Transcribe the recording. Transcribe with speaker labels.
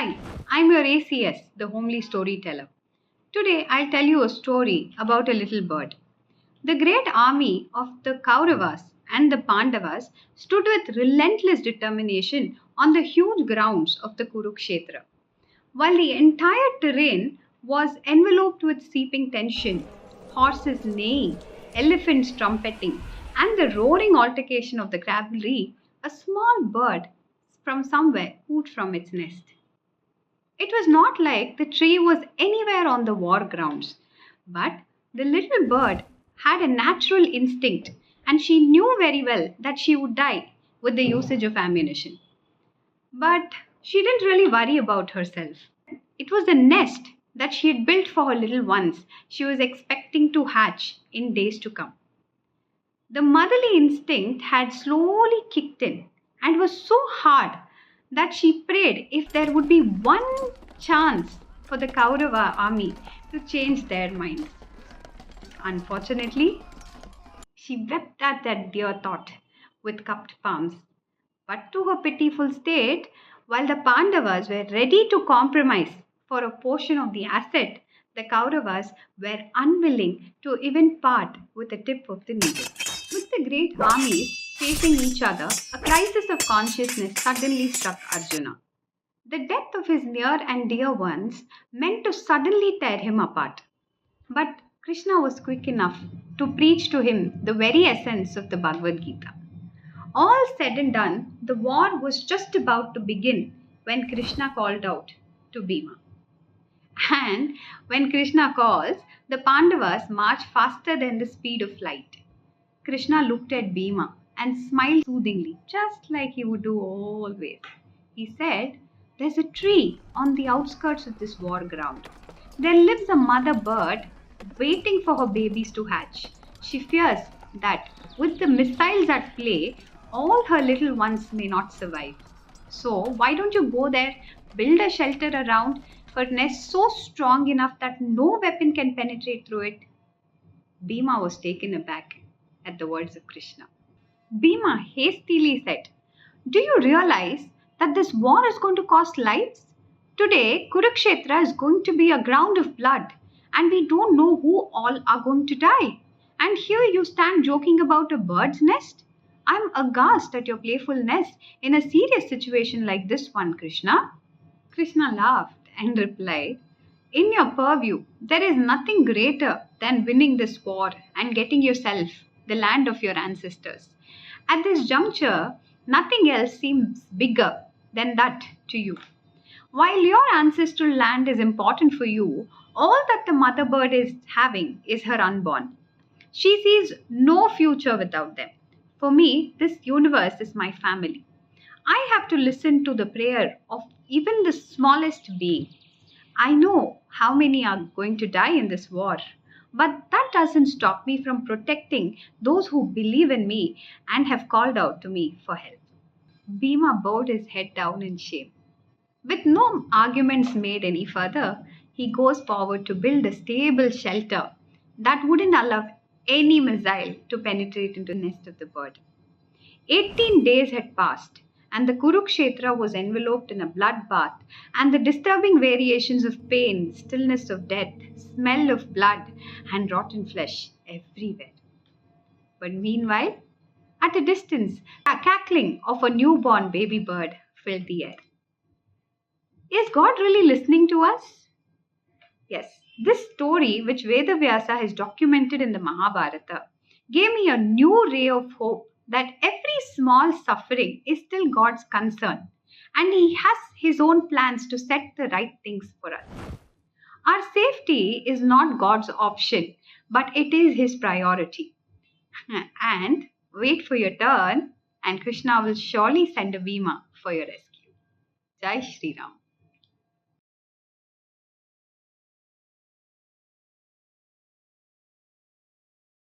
Speaker 1: Hi, I'm your ACS, the homely storyteller. Today I'll tell you a story about a little bird. The great army of the Kauravas and the Pandavas stood with relentless determination on the huge grounds of the Kurukshetra. While the entire terrain was enveloped with seeping tension, horses neighing, elephants trumpeting, and the roaring altercation of the cavalry, a small bird from somewhere hooted from its nest. It was not like the tree was anywhere on the war grounds, but the little bird had a natural instinct and she knew very well that she would die with the usage of ammunition. But she didn't really worry about herself. It was the nest that she had built for her little ones she was expecting to hatch in days to come. The motherly instinct had slowly kicked in and was so hard that she prayed if there would be one chance for the Kaurava army to change their minds. Unfortunately, she wept at that dear thought with cupped palms. But to her pitiful state, while the Pandavas were ready to compromise for a portion of the asset, the Kauravas were unwilling to even part with the tip of the needle. With the great armies facing each other, a crisis of consciousness suddenly struck Arjuna. The death of his near and dear ones meant to suddenly tear him apart. But Krishna was quick enough to preach to him the very essence of the Bhagavad Gita. All said and done, the war was just about to begin when Krishna called out to Bhima. And when Krishna calls, the Pandavas march faster than the speed of light. Krishna looked at Bhima and smiled soothingly, just like he would do always. He said, "There's a tree on the outskirts of this war ground. There lives a mother bird waiting for her babies to hatch. She fears that with the missiles at play, all her little ones may not survive. So why don't you go there, build a shelter around her nest so strong enough that no weapon can penetrate through it?" Bhima was taken aback at the words of Krishna. Bhima hastily said, "Do you realize that this war is going to cost lives? Today, Kurukshetra is going to be a ground of blood, and we don't know who all are going to die. And here you stand joking about a bird's nest? I'm aghast at your playfulness in a serious situation like this one, Krishna." Krishna laughed and replied, "In your purview, there is nothing greater than winning this war and getting yourself the land of your ancestors. At this juncture, nothing else seems bigger than that to you. While your ancestral land is important for you, all that the mother bird is having is her unborn. She sees no future without them. For me, this universe is my family. I have to listen to the prayer of even the smallest being. I know how many are going to die in this war, but that doesn't stop me from protecting those who believe in me and have called out to me for help." Bhima bowed his head down in shame. With no arguments made any further, he goes forward to build a stable shelter that wouldn't allow any missile to penetrate into the nest of the bird. 18 days had passed, and the Kurukshetra was enveloped in a bloodbath, and the disturbing variations of pain, stillness of death, smell of blood, and rotten flesh everywhere. But meanwhile, at a distance, a cackling of a newborn baby bird filled the air. Is God really listening to us? Yes, this story, which Vedavyasa has documented in the Mahabharata, gave me a new ray of hope that every small suffering is still God's concern, and He has His own plans to set the right things for us. Our safety is not God's option, but it is His priority. And wait for your turn, and Krishna will surely send a Bhima for your rescue. Jai Shri Ram.